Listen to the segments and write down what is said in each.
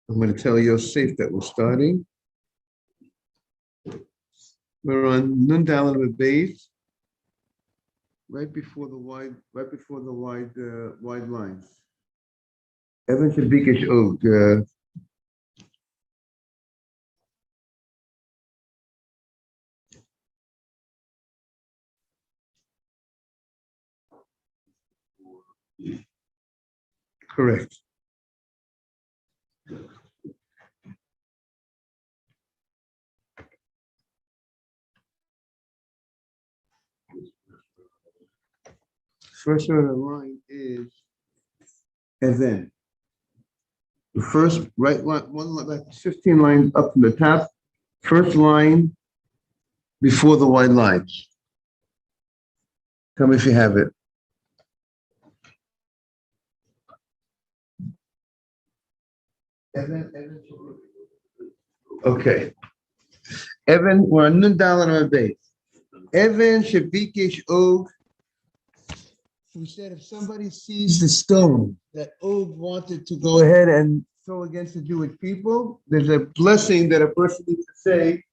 I'm going to tell Yosef that we're starting. We're on Nun Dalet base, right before the wide lines. Evan Shabikesh Og. Correct. First order line is Evan. The first right line, one like 15 lines up from the top. First line before the white lines. Tell me if you have it. Evan. Okay. Evan, we're on Nun Dalet on base. Evan Shabikesh Og. We said if somebody sees the stone that Og wanted to go ahead and throw against the Jewish people, there's a blessing that a person needs to say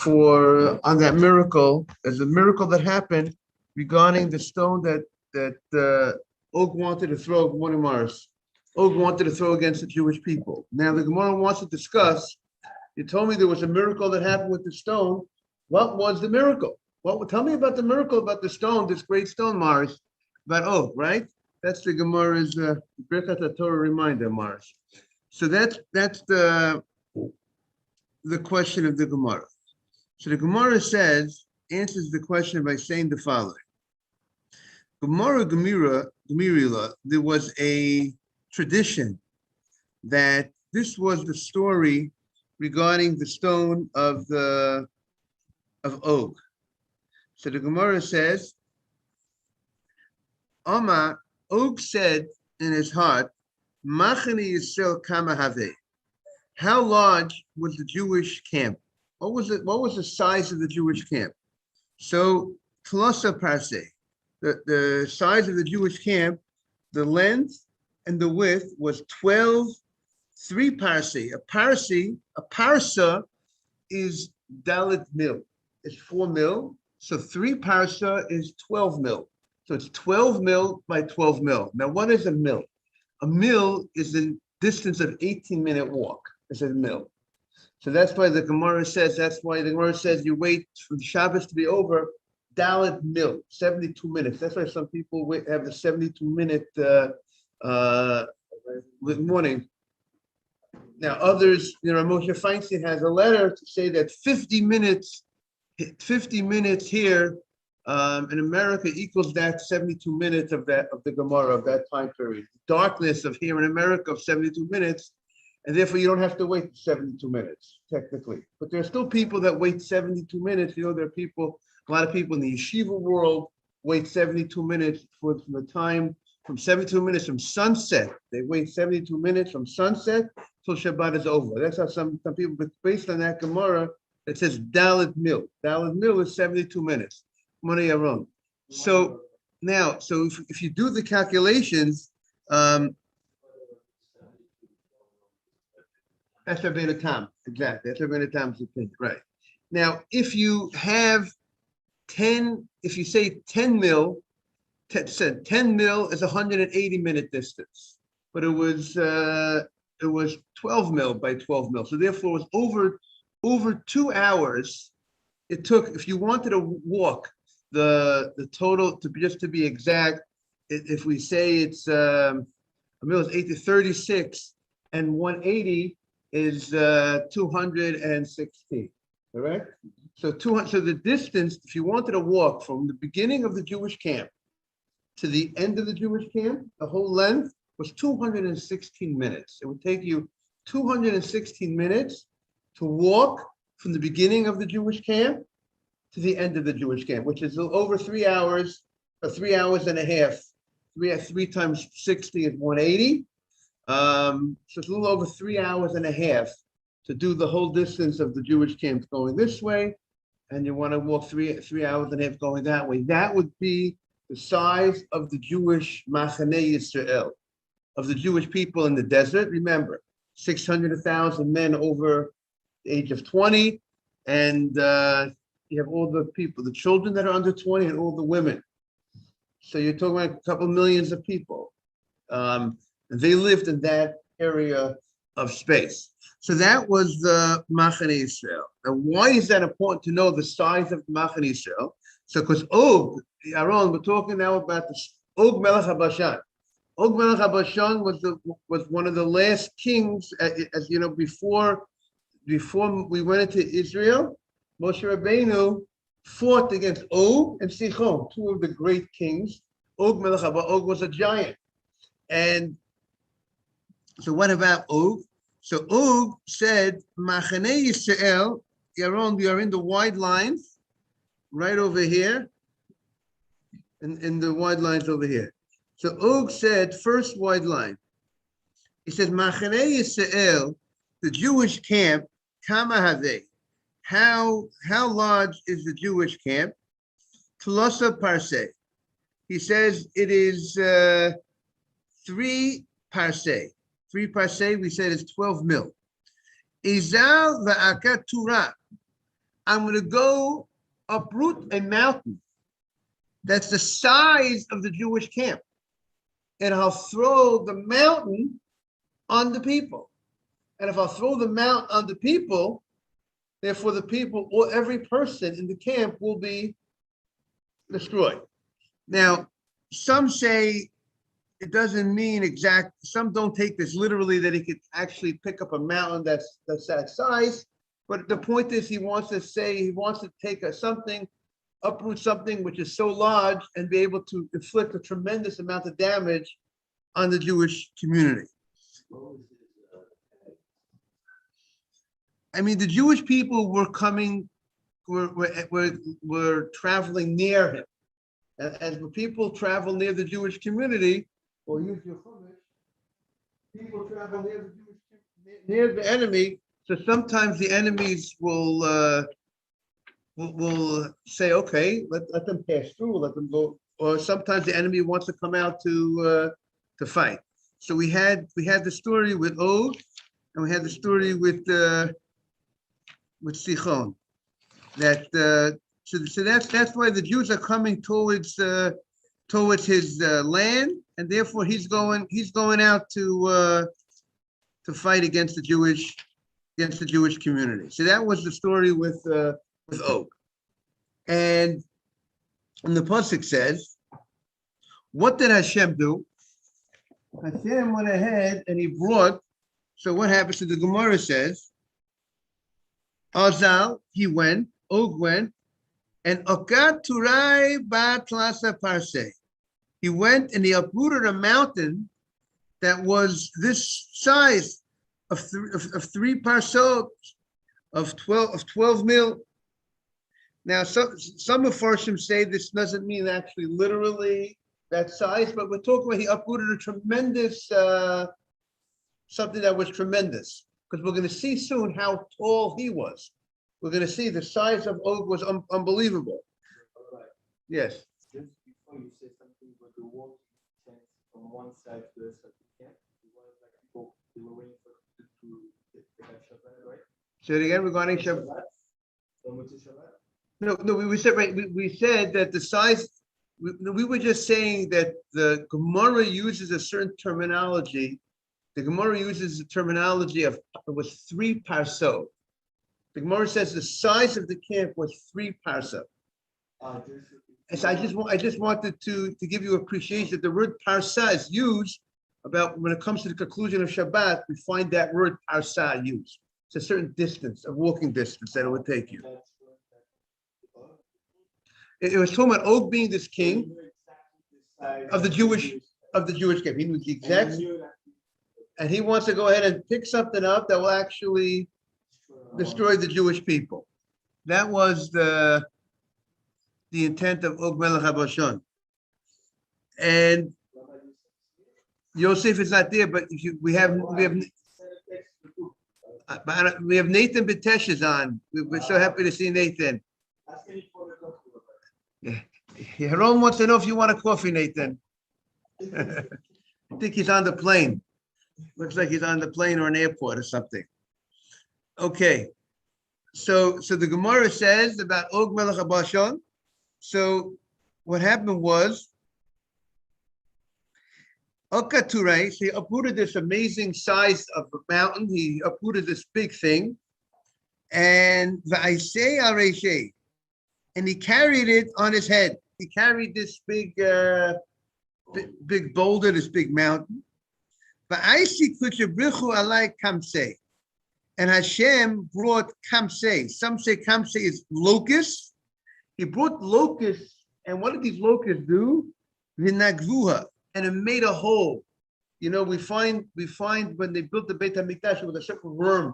on that miracle. There's a miracle that happened regarding the stone that Og wanted to throw. One of Mars. Og wanted to throw against the Jewish people. Now the Gemara wants to discuss. You told me there was a miracle that happened with the stone. What was the miracle? Tell me about the miracle about the stone, this great stone, Mars. But right? That's the Gemara's Berachos Torah reminder, Mars. So that's the question of the Gemara. So the Gemara answers the question by saying the following. Gemara Gemirila, there was a tradition that this was the story regarding the stone of Og. So the Gemara says, Og said in his heart, Machani Yisrael Kama Have. How large was the Jewish camp? What was it? What was the size of the Jewish camp? So Tlasa Parse, the size of the Jewish camp, the length and the width was 3 parse. A parsa is Dalet mil. It's 4 mil. So 3 parsa is 12 mil. So it's 12 mil by 12 mil. Now, what is a mil? A mil is a distance of 18-minute walk. It's a mil. So that's why the Gemara says, you wait for the Shabbos to be over, Dalet mil, 72 minutes. That's why some people have the 72-minute morning. Now, others, Moshe Feinstein has a letter to say that 50 minutes here in America equals that 72 minutes of the Gemara of that time period. Darkness of here in America of 72 minutes, and therefore you don't have to wait 72 minutes, technically. But there are still people that wait 72 minutes. There are people, a lot of people in the yeshiva world wait 72 minutes from the time, from 72 minutes from sunset. They wait 72 minutes from sunset till Shabbat is over. That's how some people, but based on that Gemara, it says Dalet mil. Dalet mil is 72 minutes. Money Yaron. So now, if you do the calculations, that's Rabbeinu Tam. Exactly. That's Rabbeinu Tam's opinion. Right. Now, if you have 10, if you say 10 mil, 10 mil is 180-minute distance, but it was 12 mil by 12 mil. So therefore, it was over 2 hours. It took, if you wanted to walk the total, to be exact, if we say it's a mil is 8 to 36 and 180 is 216, correct? So the distance, if you wanted to walk from the beginning of the Jewish camp to the end of the Jewish camp, the whole length was 216 minutes. It would take you 216 minutes to walk from the beginning of the Jewish camp to the end of the Jewish camp, which is over 3 hours, or 3 hours and a half. 3 times 60 is 180. So it's a little over 3 hours and a half to do the whole distance of the Jewish camp going this way, and you want to walk 3 hours and a half going that way. That would be the size of the Jewish Machaneh Yisrael, of the Jewish people in the desert. Remember, 600,000 men over the age of 20, and you have all the people, the children that are under 20, and all the women. So you're talking about a couple millions of people. They lived in that area of space. So that was the Machane Yisrael. Now, why is that important to know the size of Machane Yisrael? So, because Og, Aaron, we're talking now about the Og Melech HaBashan. Og Melech HaBashan was one of the last kings, as you know, before we went into Israel. Moshe Rabbeinu fought against Og and Sichon, two of the great kings. Og Melech HaBashan, Og was a giant. And so what about Og? So Og said, Machane Yisrael, Yaron, we are in the wide lines, right over here, in the wide lines over here. So Og said, first wide line, he said, Machane Yisrael, the Jewish camp, Kama Haveh, how large is the Jewish camp? Tlosa Parseh. He says it is 3 parseh. 3 parseh, we said is 12 mil. Izal va'akat Turah. I'm going to go uproot a mountain that's the size of the Jewish camp, and I'll throw the mountain on the people. And if I'll throw the mountain on the people, therefore the people, or every person in the camp will be destroyed. Now, some say it doesn't mean exact. Some don't take this literally, that he could actually pick up a mountain that's that size. But the point is, he wants to take something, uproot something which is so large, and be able to inflict a tremendous amount of damage on the Jewish community. I mean, the Jewish people were traveling near him. And as the people travel near the Jewish community, or use your chumash, people travel near the enemy. So sometimes the enemies will say, okay, let them pass through, let them go. Or sometimes the enemy wants to come out to fight. So we had the story with Og, and we had the story with Sichon. That so that's why the Jews are coming towards his land, and therefore he's going out to fight against the Jewish community. So that was the story with Og. And the pasuk says, what did Hashem do? Hashem went ahead and he brought. So what happens? So the Gemara says, Azal, he went, Og went, and Okat Turai Bat Lasa Parse. He went and he uprooted a mountain that was this size of 3 parsot, of 12 mil. Now, some of Farshim say this doesn't mean actually literally that size, but we're talking about he uprooted a tremendous, something that was tremendous, because we're going to see soon how tall he was. We're going to see the size of Og was unbelievable. Yes. Just before you say something about the walking from one side to the other side, it was like people, they were waiting for to have Shabbat, right? Say it again regarding Shabbat. No, we said right. We said that the size. We were just saying that the Gemara uses a certain terminology. The Gemara uses the terminology of it was 3 parsot. The Gemara says the size of the camp was 3 parsot. And so I just wanted to give you appreciation that the word parsa is used about when it comes to the conclusion of Shabbat. We find that word parsa used. It's a certain distance, a walking distance that it would take you. It was talking about Og being this king of the Jewish camp. He knew the exact, and he wants to go ahead and pick something up that will actually destroy the Jewish people. That was the intent of Og Melech HaBashan. And Yosef is not there, but we have Nathan Bitesh is on. We're so happy to see Nathan. Yeah. Haron wants to know if you want a coffee, Nathan. I think he's on the plane. Looks like he's on the plane or an airport or something. Okay. So the Gemara says about Og Melech HaBashan. So what happened was Okature, he uprooted this amazing size of a mountain. He uprooted this big thing. And Va'isei Areshe, and he carried it on his head. He carried this big boulder, this big mountain. Va'isi Kuchabrichu alai Kamsei. And Hashem brought Kamsei. Some say Kamsei is locusts. He brought locusts, and what did these locusts do? Vinagvuha, and it made a hole. You know, we find when they built the Beit HaMikdash, it was a certain worm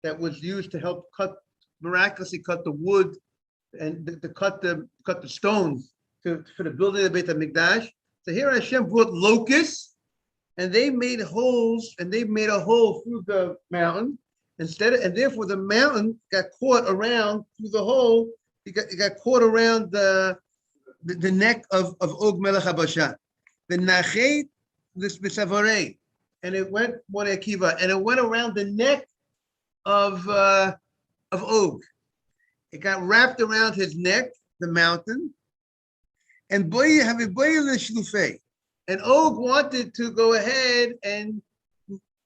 that was used to help miraculously cut the wood and to cut the stones for the building of the Beit HaMikdash. So here Hashem brought locusts, and they made holes, and they made a hole through the mountain. And therefore the mountain got caught around through the hole. It got caught around the neck of Og Melech HaBashan. The Nachet, this Misavarei, and it went one Akiva, and it went around the neck of Og. It got wrapped around his neck, the mountain, and and Og wanted to go ahead and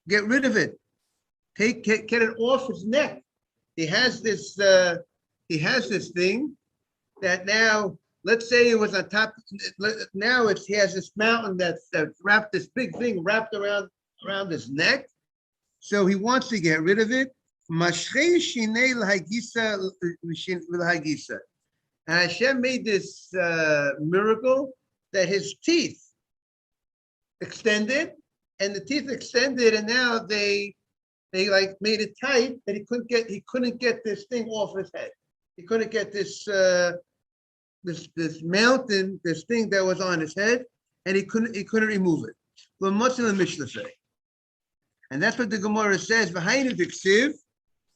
get rid of it. Get it off his neck. He has this thing that now, let's say it was on top. Now he has this mountain that's wrapped, this big thing wrapped around his neck. So he wants to get rid of it. And Hashem made this miracle that his teeth extended, and the teeth extended, and now they like made it tight that he couldn't get this thing off his head. He couldn't get this mountain, this thing that was on his head, and he couldn't remove it. And that's what the Gemara says,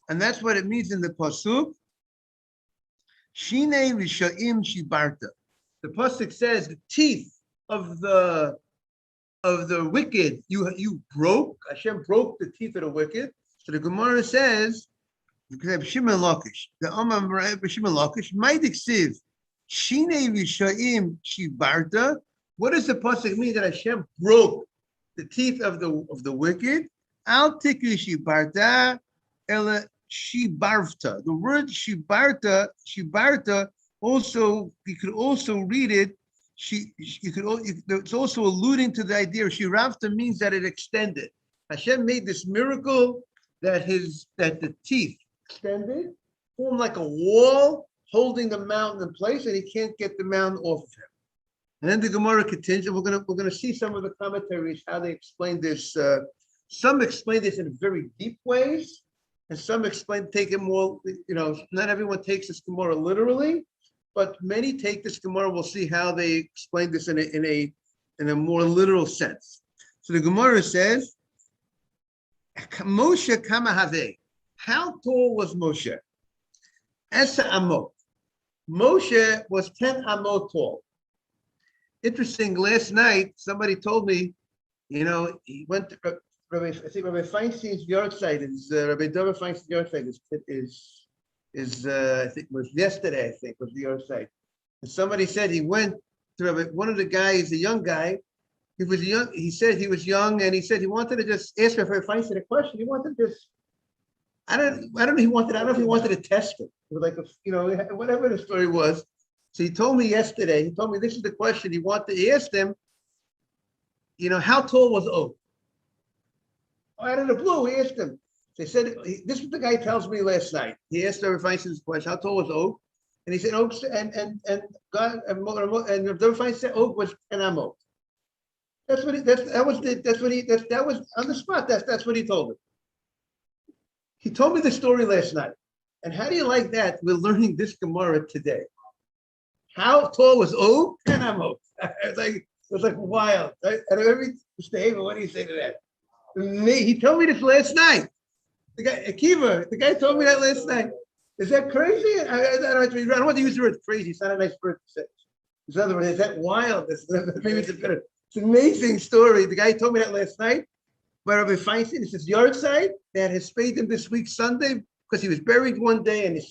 and that's what it means in the pasuk. Shine rishaim shibarta. The pasuk says the teeth of the wicked, you broke. Hashem broke the teeth of the wicked. So the Gemara says, Shimon Lakish, the Amam Shimon Lakish, might exiv, Shine Rishaim Shibarta. What does the pasuk mean that Hashem broke the teeth of the wicked? Al Tikri Shibarta, Ela Shibarta. The word Shibarta, also, you could also read it. It's also alluding to the idea of Shiravta means that it extended. Hashem made this miracle that the teeth extended, formed like a wall holding the mountain in place, and he can't get the mountain off of him. And then the Gemara continues. We're gonna see some of the commentaries how they explain this. Some explain this in very deep ways, and some take it more. You know, not everyone takes this Gemara literally. But many take this Gemara. We'll see how they explain this in a more literal sense. So the Gemara says, Moshe Kamahave. How tall was Moshe? Esa Amot. Moshe was 10 Amot tall. Interesting. Last night, somebody told me, you know, he went to Rabbi Feinstein's yard site. Rabbi Dover Feinstein's yard site is I think it was yesterday, was the other side. And somebody said he went to one of the guys, a young guy. He was young. He said he was young, and he said he wanted to just ask her if I said a question. He wanted to just, I don't know if he wanted to test it. It was like whatever the story was. So he told me yesterday. He told me this is the question he wanted to ask them. You know, how tall was Og? Out of the blue, he asked him. They said, this is what the guy tells me last night. He asked Rabbi Feinstein's question, how tall was Og? And he said, Og, and God, and Rabbi Feinstein said, Og was 10 amot. That was on the spot. That's what he told me. He told me the story last night. And how do you like that? We're learning this Gemara today. How tall was Og? 10 amot. It was like wild. Right? And every Mr. Haver, what do you say to that? He told me this last night. The guy, Akiva, the guy told me that last night. Is that crazy? I don't want to use the word crazy. It's not a nice word to say. In other words, is that wild? Maybe it's a better. It's an amazing story. The guy told me that last night. by Rabbi Feinstein. It's his yard side. They had his spade him this week Sunday because he was buried one day and he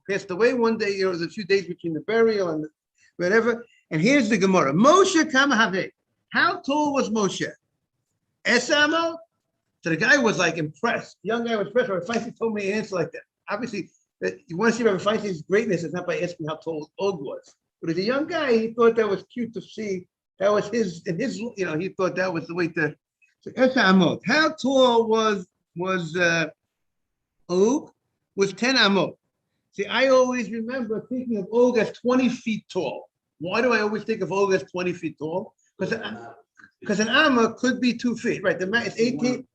passed away one day. There was a few days between the burial and whatever. And here's the Gemara. Moshe Kamahave. How tall was Moshe? Esamo? So the guy was like impressed. The young guy was impressed. Rabbi Feinstein told me an answer like that. Obviously, you want to see Rabbi Feinstein's greatness, it's not by asking how tall Og was. But as a young guy, he thought that was cute to see. That was his, he thought that was the way to. So Amot. How tall was Og? Was 10 Amot. See, I always remember thinking of Og as 20 feet tall. Why do I always think of Og as 20 feet tall? Because an Amma could be 2 feet, right? The mat is 18,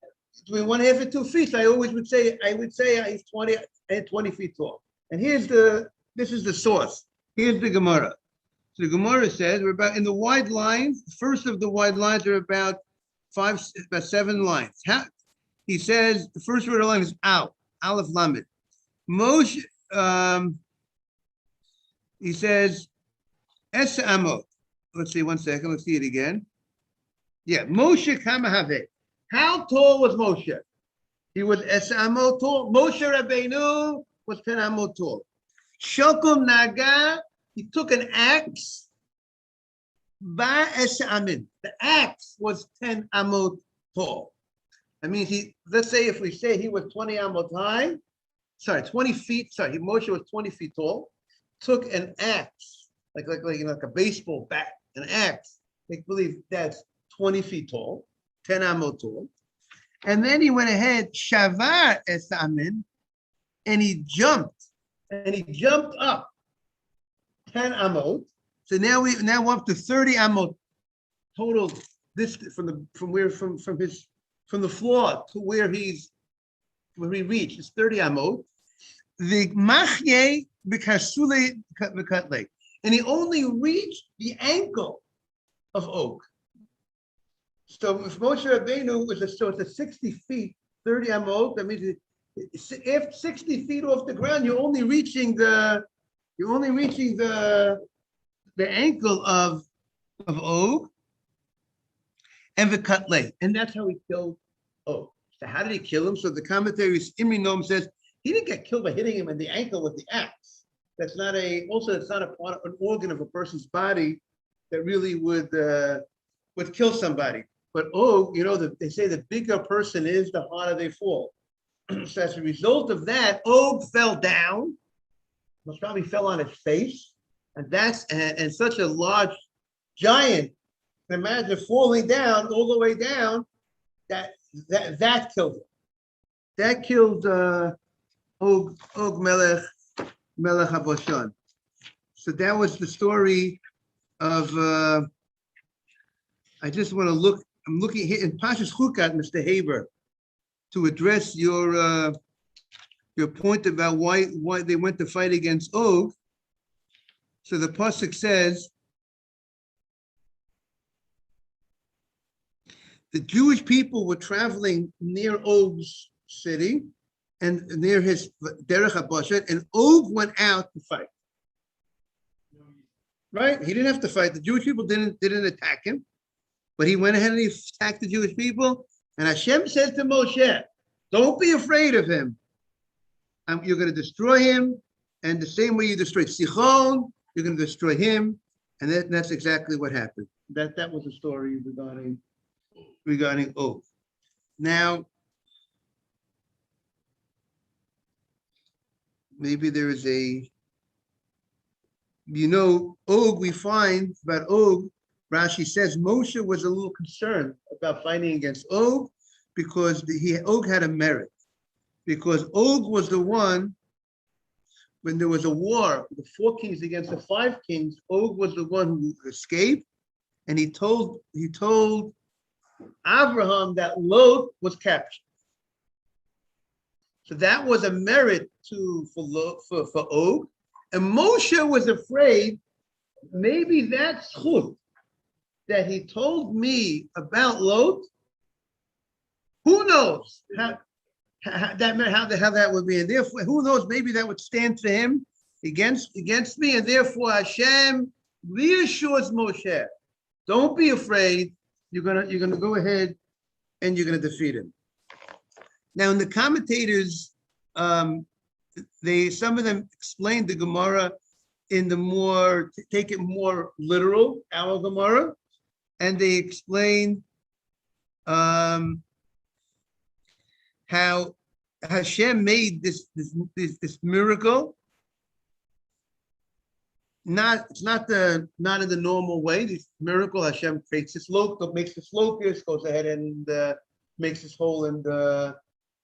between 1.5 and 2 feet. So I would say he's 20 feet tall. And this is the source. Here's the Gemara. So the Gemara says we're about in the wide lines. The first of the wide lines are about 7 lines. He says the first word of the line is Al, Aleph Lamed. Moshe, he says, Es Amot. Let's see, 1 second. Let's see it again. Yeah, Moshe Kamahave. How tall was Moshe? He was Es Amot tall. Moshe Rabbeinu was 10 Amot tall. Shokum Naga, he took an axe. Ba Es Amin. The axe was 10 Amot tall. I mean, let's say if we say he was 20 Amot high, 20 feet, Moshe was 20 feet tall, took an axe, like a baseball bat, an axe. They believe that's 20 feet tall, 10 amot tall. And then he went ahead, shavar es amin, and he jumped up 10 amot. So now we're up to 30 amot total. This from the floor to where he reached is 30 amot. The machye b'kasule v'katle, and he only reached the ankle of Og. So if Moshe Rabbeinu was it's a 60 feet, 30 amot, that means if 60 feet off the ground, you're only reaching the ankle of Og and v'katle, and that's how he killed Og. So how did he kill him? So the commentary Imri Noam says he didn't get killed by hitting him in the ankle with the axe. It's not a part of an organ of a person's body that really would kill somebody. But Og, they say the bigger a person is, the harder they fall. So as a result of that, Og fell down. Most probably fell on his face, and such a large giant. Imagine falling down all the way down. That killed him. That killed Og Melech HaBashan. So that was the story of. I just want to look. I'm looking here in Pashas Chukat, Mr. Haber, to address your point about why they went to fight against Og. So the pasuk says the Jewish people were traveling near Og's city and near his Derech HaBashan, and Og went out to fight. Right? He didn't have to fight. The Jewish people didn't attack him, but he went ahead and he attacked the Jewish people. And Hashem says to Moshe, "Don't be afraid of him. You're going to destroy him, and the same way you destroyed Sichon, you're going to destroy him." And that's exactly what happened. That was the story regarding Og. Now, maybe there is Og, we find about Og, Rashi says Moshe was a little concerned about fighting against Og because Og had a merit. Because Og was the one, when there was a war, the 4 kings against the 5 kings, Og was the one who escaped, and he told Abraham that Lot was captured. So that was a merit for Og. And Moshe was afraid maybe that zchut that he told me about Lot, who knows how that would be, and therefore who knows, maybe that would stand for him against me, and therefore Hashem reassures Moshe, don't be afraid. You're gonna go ahead and you're going to defeat him. Now, in the commentators, some of them explain the Gemara in the more, take it more literal, our Gemara, and they explain how Hashem made this miracle. It's not in the normal way. This miracle, Hashem creates this locust, makes this locust, goes ahead and makes this hole in the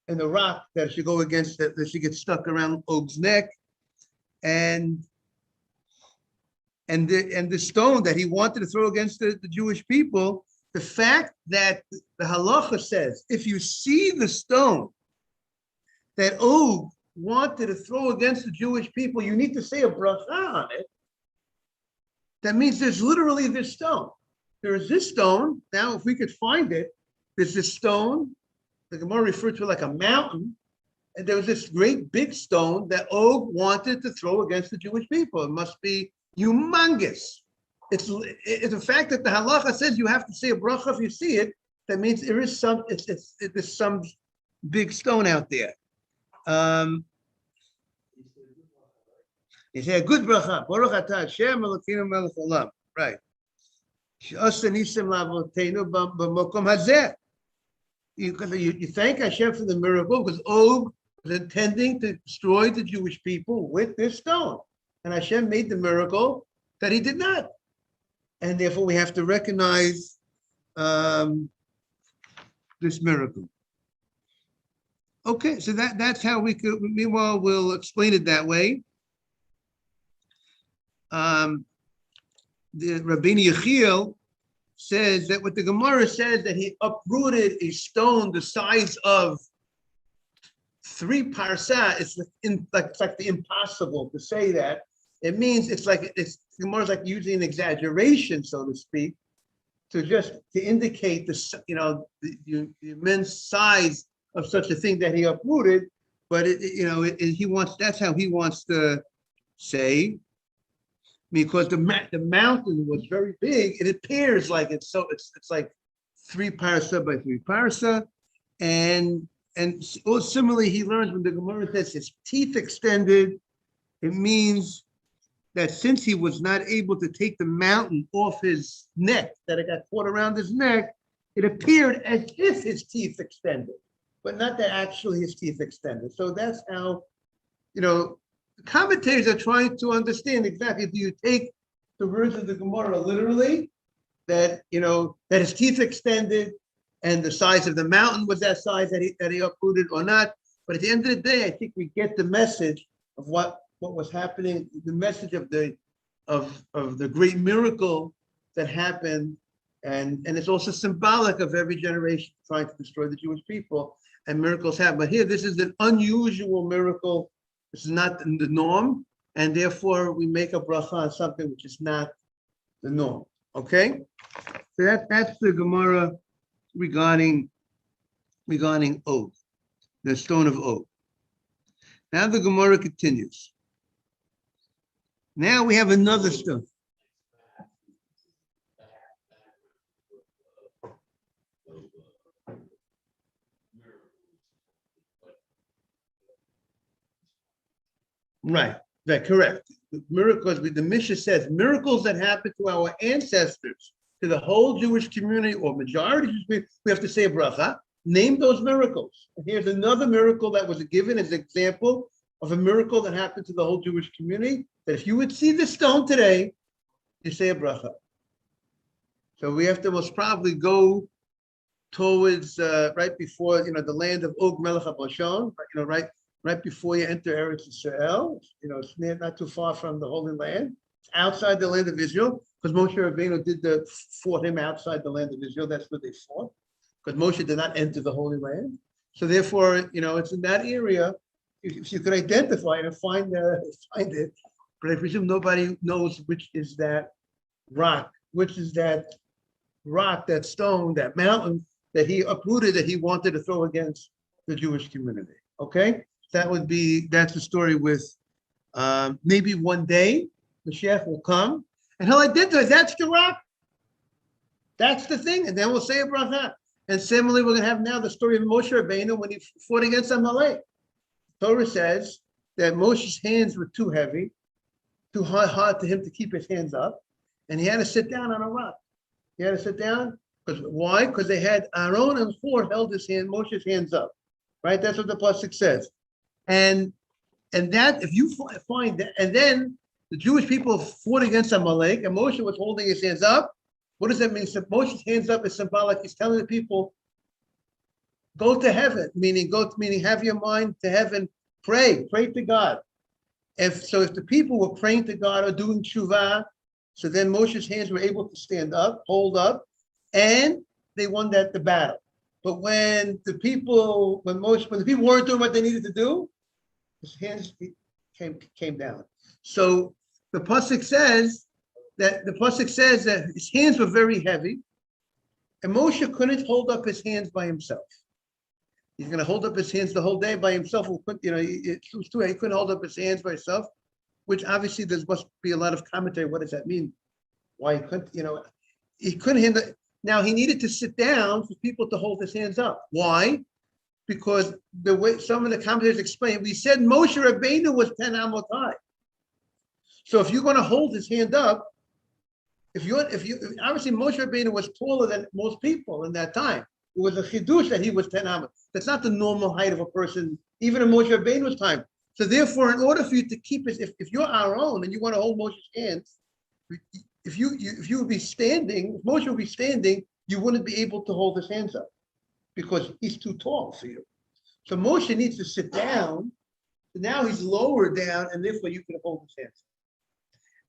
rock that should go against that should get stuck around Og's neck, and the stone that he wanted to throw against the Jewish people. The fact that the halacha says if you see the stone that Og wanted to throw against the Jewish people, you need to say a bracha on it. That means there's literally this stone. There is this stone. Now, if we could find it, there's this stone. The Gemara referred to it like a mountain. And there was this great big stone that Og wanted to throw against the Jewish people. It must be humongous. It's the fact that the halacha says you have to say a bracha if you see it. That means there is there's some big stone out there. You say a good bracha. Baruch atah Hashem Elokeinu melech olam. Right. She'asa nisim la'avoteinu b'makom hazeh. You thank Hashem for the miracle because Og was intending to destroy the Jewish people with this stone. And Hashem made the miracle that he did not. And therefore we have to recognize this miracle. Okay, so that's how we could, meanwhile, we'll explain it that way. The Rabbeinu Yechiel says that what the Gemara says that he uprooted a stone the size of 3 parsah. It's like the impossible to say that. It means the Gemara is like using an exaggeration, so to speak, to indicate the immense size of such a thing that he uprooted. But that's how he wants to say. Because the mountain was very big, it appears like it's like 3 parsa by 3 parsa, and similarly he learns when the Gemara says his teeth extended, it means that since he was not able to take the mountain off his neck, that it got caught around his neck, it appeared as if his teeth extended, but not that actually his teeth extended. So that's how, commentators are trying to understand exactly, do you take the words of the Gemara literally, that his teeth extended and the size of the mountain was that size that he uprooted, or not? But at the end of the day, I think we get the message of what was happening, the message of the great miracle that happened, and it's also symbolic of every generation trying to destroy the Jewish people, and miracles happen. But here, this is an unusual miracle. This is not the norm, and therefore we make a bracha on something which is not the norm. Okay, so that's the Gemara regarding Og, the stone of Og. Now the Gemara continues. Now we have another stone. Right, correct. Miracles, the Mishnah says, miracles that happen to our ancestors, to the whole Jewish community or majority of Jewish people, we have to say a bracha. Name those miracles. And here's another miracle that was given as an example of a miracle that happened to the whole Jewish community, that if you would see the stone today, you say a bracha. So we have to most probably go towards right before the land of Og Melech HaBashan, right before you enter Eretz Yisrael. It's not too far from the Holy Land. It's outside the land of Israel, because Moshe Rabbeinu fought him outside the land of Israel. That's where they fought, because Moshe did not enter the Holy Land. So therefore, it's in that area. If you could identify it and find it, but I presume nobody knows which is that rock, that stone, that mountain that he uprooted, that he wanted to throw against the Jewish community. Okay, that's the story with maybe one day Mashiach will come and he'll identify that's the rock, that's the thing, and then we'll say a bracha. And similarly, we're going to have now the story of Moshe Rabbeinu when he fought against Amalek. Torah says that Moshe's hands were too heavy, too hard to him to keep his hands up, and he had to sit down on a rock. He had to sit down because why? Because they had Aaron and Hur held Moshe's hands up, right? That's what the pasuk says, and that if you find that, and then the Jewish people fought against Amalek, and Moshe was holding his hands up. What does that mean? So Moshe's hands up is symbolic. He's telling the people, go to heaven, meaning have your mind to heaven, pray to God. If the people were praying to God or doing tshuva, so then Moshe's hands were able to stand up, hold up, and they won the battle. But when the people weren't doing what they needed to do, his hands came down. So the pasuk says that his hands were very heavy, and Moshe couldn't hold up his hands by himself. He's going to hold up his hands the whole day by himself. He couldn't hold up his hands by himself, which obviously there must be a lot of commentary. What does that mean? Why he couldn't, he couldn't handle. Now he needed to sit down for people to hold his hands up. Why? Because the way some of the commentators explain, we said Moshe Rabbeinu was 10 amot high. So if you're going to hold his hand up, obviously Moshe Rabbeinu was taller than most people in that time. It was a chidush that he was 10 amot. That's not the normal height of a person, even in Moshe Rabbeinu's time. So therefore, in order for you to keep it, if you're our own and you want to hold Moshe's hands, if you would be standing, if Moshe would be standing, you wouldn't be able to hold his hands up because he's too tall for you. So Moshe needs to sit down. So now he's lower down, and therefore you can hold his hands.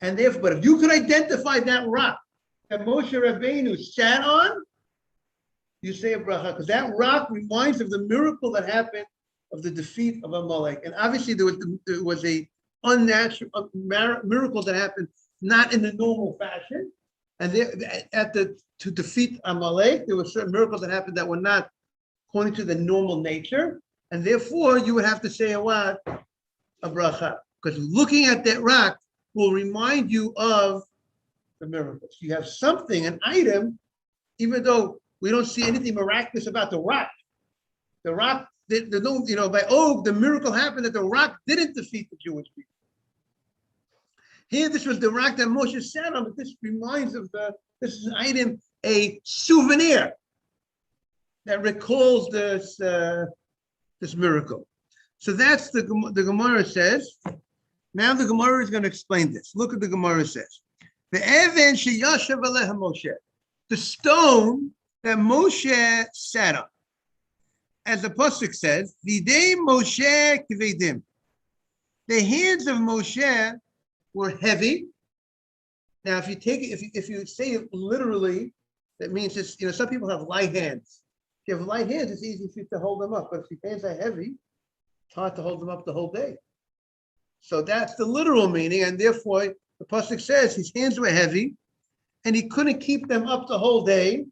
And therefore, but if you could identify that rock that Moshe Rabbeinu sat on, you say a bracha, because that rock reminds of the miracle that happened of the defeat of Amalek. And obviously there was a unnatural miracle that happened not in the normal fashion. And to defeat Amalek, there were certain miracles that happened that were not according to the normal nature. And therefore you would have to say a what? A bracha. Because looking at that rock will remind you of the miracles. You have something, an item, even though we don't see anything miraculous about the rock. The rock, by Og, the miracle happened that the rock didn't defeat the Jewish people. Here, this was the rock that Moshe sat on, but this reminds of this is an item, a souvenir that recalls this miracle. So that's the Gemara says. Now the Gemara is going to explain this. Look what the Gemara says. The Even sheyashav aleha Moshe, the stone that Moshe sat on. As the pasuk says, Videi Moshe kvedim. The hands of Moshe were heavy. Now, if you take it, if you say it literally, that means it's, some people have light hands. If you have light hands, it's easy for you to hold them up. But if your hands are heavy, it's hard to hold them up the whole day. So that's the literal meaning, and therefore the pasuk says his hands were heavy, and he couldn't keep them up the whole day.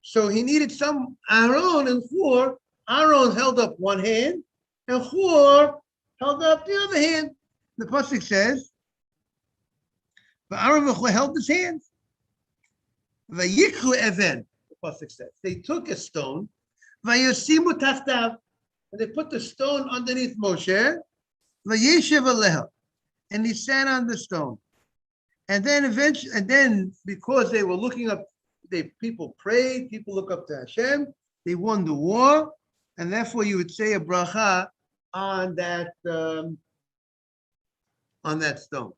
So he needed some Aaron and Hur. Aaron held up one hand, and Hur held up the other hand. The pasuk says, but Aaron and Hur held his hands. Vayikhu even, the pasuk says, they took a stone, vayosimu tachtav, and they put the stone underneath Moshe, vayeshev aleha, and he sat on the stone. And then because they were looking up, people prayed, people look up to Hashem, they won the war, and therefore you would say a bracha on that stone.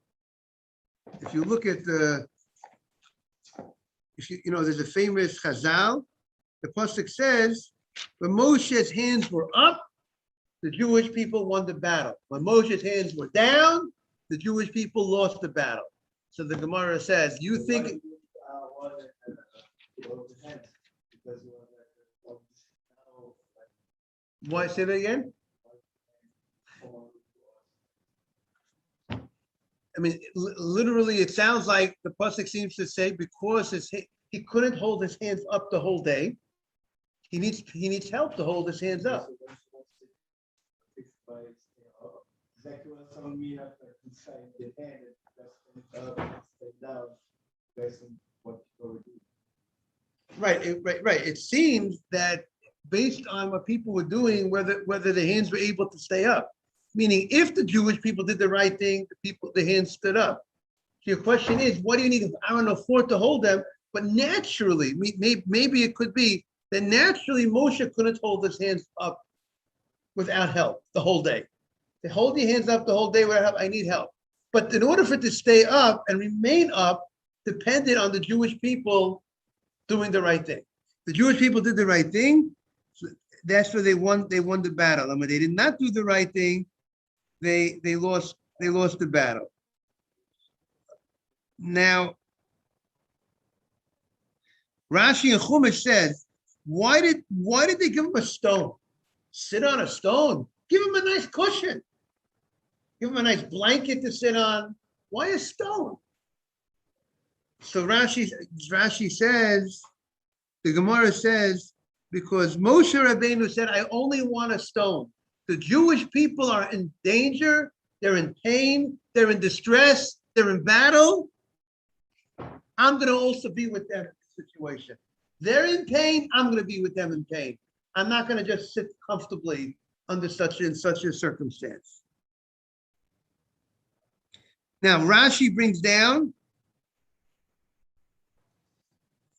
If you look at there's a famous Chazal, the pasuk says, when Moshe's hands were up, the Jewish people won the battle. When Moshe's hands were down, the Jewish people lost the battle. So the Gemara says, you think... Why say that again? I mean, literally, it sounds like the pasuk seems to say because he couldn't hold his hands up the whole day. He needs help to hold his hands up. Exactly what someone mean after inside the hand and just down based on what you already do. Right. It seems that based on what people were doing, whether the hands were able to stay up. Meaning, if the Jewish people did the right thing, the hands stood up. So your question is, what do you need Aaron or Hur to hold them? But naturally, maybe it could be that naturally Moshe couldn't hold his hands up without help the whole day. To hold your hands up the whole day without help, I need help. But in order for it to stay up and remain up, depended on the Jewish people doing the right thing. The Jewish people did the right thing. So that's where they won the battle. And when they did not do the right thing, they lost the battle. Now, Rashi and Chumash says, why did they give him a stone? Sit on a stone. Give him a nice cushion. Give him a nice blanket to sit on. Why a stone? So Rashi says, the Gemara says, because Moshe Rabbeinu said, I only want a stone. The Jewish people are in danger. They're in pain. They're in distress. They're in battle. I'm going to also be with them in this situation. They're in pain. I'm going to be with them in pain. I'm not going to just sit comfortably under such a circumstance. Now, Rashi brings down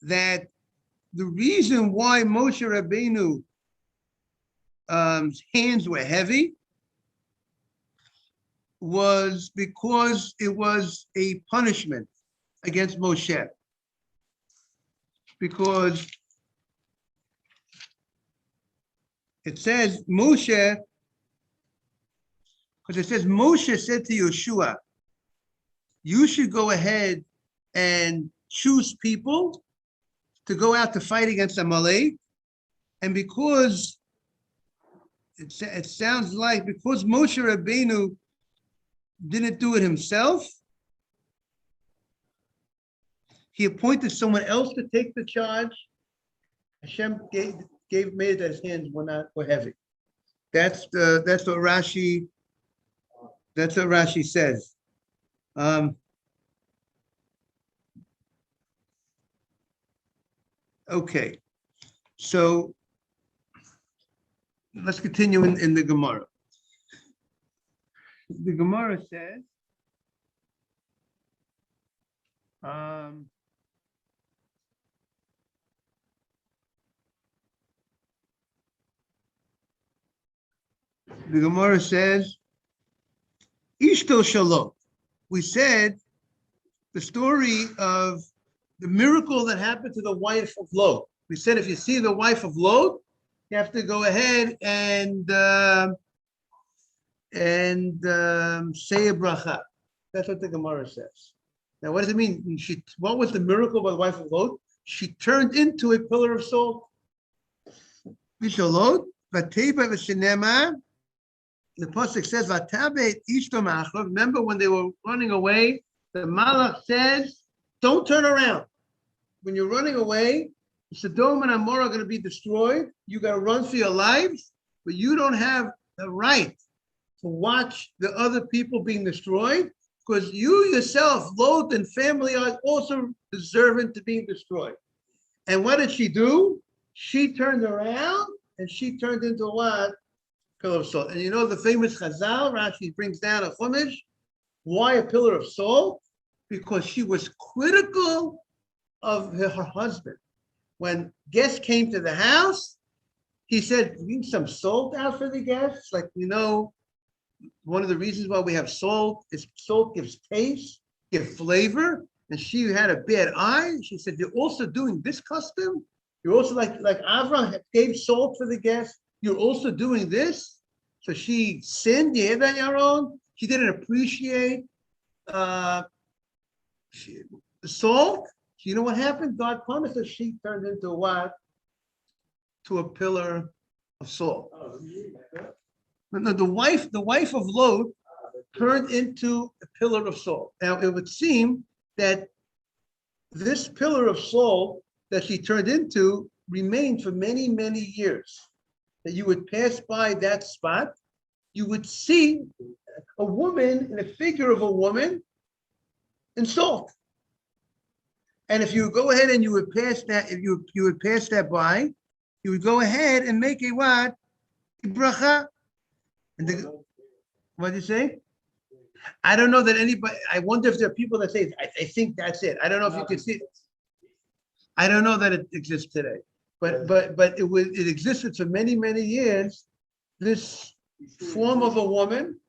that the reason why Moshe Rabbeinu hands were heavy was because it was a punishment against Moshe. Because it says Moshe said to Yeshua, you should go ahead and choose people to go out to fight against Amalek. And because it sounds like because Moshe Rabbeinu didn't do it himself, he appointed someone else to take the charge. Hashem made that his hands were heavy. That's what Rashi says. Okay, so let's continue in the Gemara. The Gemara says, Ishto Shalom. We said the story of the miracle that happened to the wife of Lot. We said if you see the wife of Lot, you have to go ahead and say a bracha. That's what the Gemara says. Now, what does it mean? What was the miracle by the wife of Lot? She turned into a pillar of salt. The pasuk says, remember when they were running away, the Malach says, don't turn around. When you're running away, Sodom and Amorah are going to be destroyed. You got to run for your lives, but you don't have the right to watch the other people being destroyed because you yourself, Lot and family, are also deserving to being destroyed. And what did she do? She turned around and she turned into what? Pillar of salt. And you know the famous Chazal, Rashi brings down a Chumash. Why a pillar of salt? Because she was critical of her husband. When guests came to the house, he said, "Bring some salt out for the guests." Like we know, one of the reasons why we have salt is salt gives taste, gives flavor. And she had a bad eye. She said, "You're also doing this custom. You're also like Avram gave salt for the guests. You're also doing this." So she sinned. You hear that, Yaron? She didn't appreciate the salt. You know what happened? God punished her. She turned into what? To a pillar of salt. No, the wife of Lot turned into a pillar of salt. Now it would seem that this pillar of salt that she turned into remained for many, many years. That you would pass by that spot, you would see a woman in a figure of a woman in salt. And if you go ahead and you would pass that, if you would pass that by, you would go ahead and make a what? A bracha. And what do you say? I don't know that anybody, I wonder if there are people that say, I think that's it. I don't know if you can see. I don't know that it exists today, but it existed for many, many years. This form of a woman,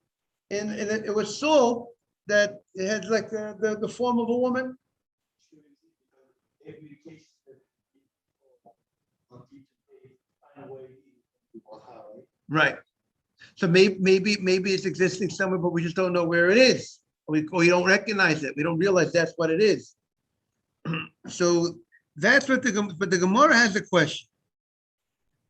and it was sold that it had like the form of a woman. Right. So maybe it's existing somewhere, but we just don't know where it is. We don't recognize it. We don't realize that's what it is. So that's what the Gemara has a question.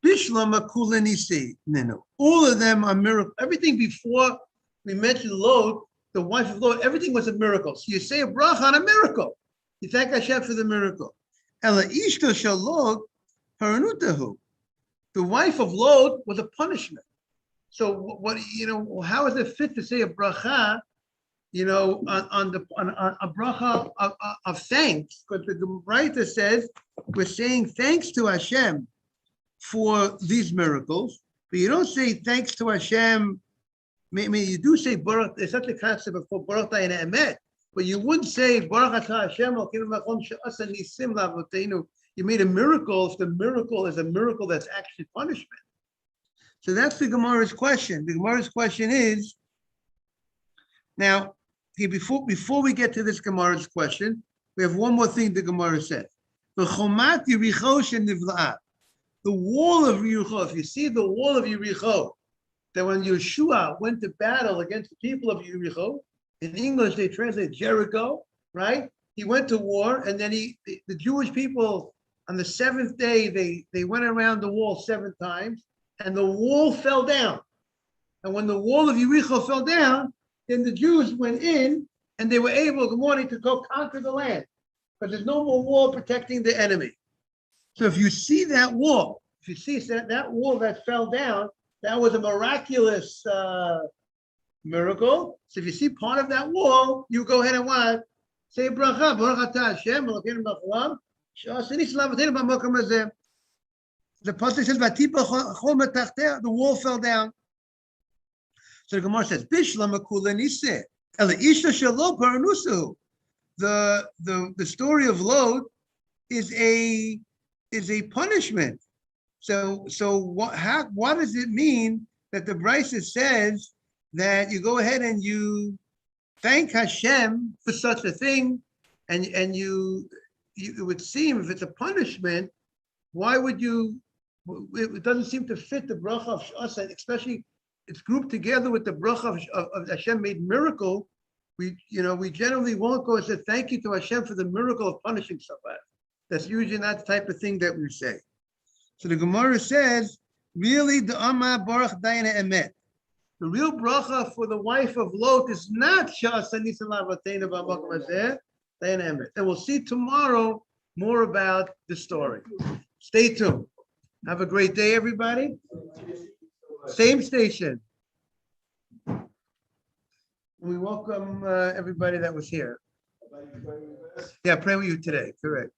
Bishlama kulanisi. No. All of them are miracle. Everything before we mentioned Lot, the wife of Lot, everything was a miracle. So you say a bracha on a miracle. You thank Hashem for the miracle. Ela ishto shel Lot paranutahu. The wife of Lot was a punishment. So what how is it fit to say a bracha, on a bracha of thanks? Because the writer says we're saying thanks to Hashem for these miracles, but you don't say thanks to Hashem. I mean, you do say Baruch. There's such a concept of Baruch and Emet, but you wouldn't say Baruch Atah Hashem. You made a miracle if the miracle is a miracle that's actually punishment. So that's the Gemara's question. The Gemara's question is, now, before we get to this Gemara's question, we have one more thing the Gemara says. The Chomat Yericho Shenivla'at. The wall of Yericho, if you see the wall of Yericho, that when Yeshua went to battle against the people of Yericho, in English they translate Jericho, right? He went to war, and then the Jewish people, on the seventh day, they went around the wall 7 times, and the wall fell down. And when the wall of Yericho fell down, then the Jews went in, and they were able, good morning, to go conquer the land, because there's no more wall protecting the enemy. So if you see that wall, if you see that wall that fell down, that was a miraculous miracle. So if you see part of that wall, you go ahead and what? Say bracha, Baruch Atah Hashem, Elokeinu melech haolam, she'asani slavotenu b'makom hazeh. The pasuk says, "Vatipa chol metachteh," the wall fell down. So the Gemara says, "Bishlam akula niseh ela isha shelo paranusu." The story of Lot is a punishment. So what does it mean that the Brisa says that you go ahead and you thank Hashem for such a thing, and you it would seem if it's a punishment, why would you? It doesn't seem to fit the bracha of Sh'asa, especially it's grouped together with the bracha of Hashem made miracle. We generally won't go and say thank you to Hashem for the miracle of punishing somebody. That's usually not the type of thing that we say. So the Gemara says, really, the Amma Baruch Dayana Emet. The real bracha for the wife of Lot is not Sh'asa Nisan Lavateinu B'makom hazeh, Dayana Emet. And we'll see tomorrow more about the story. Stay tuned. Have a great day, everybody. Same station. We welcome everybody that was here. Yeah, pray with you today. Correct.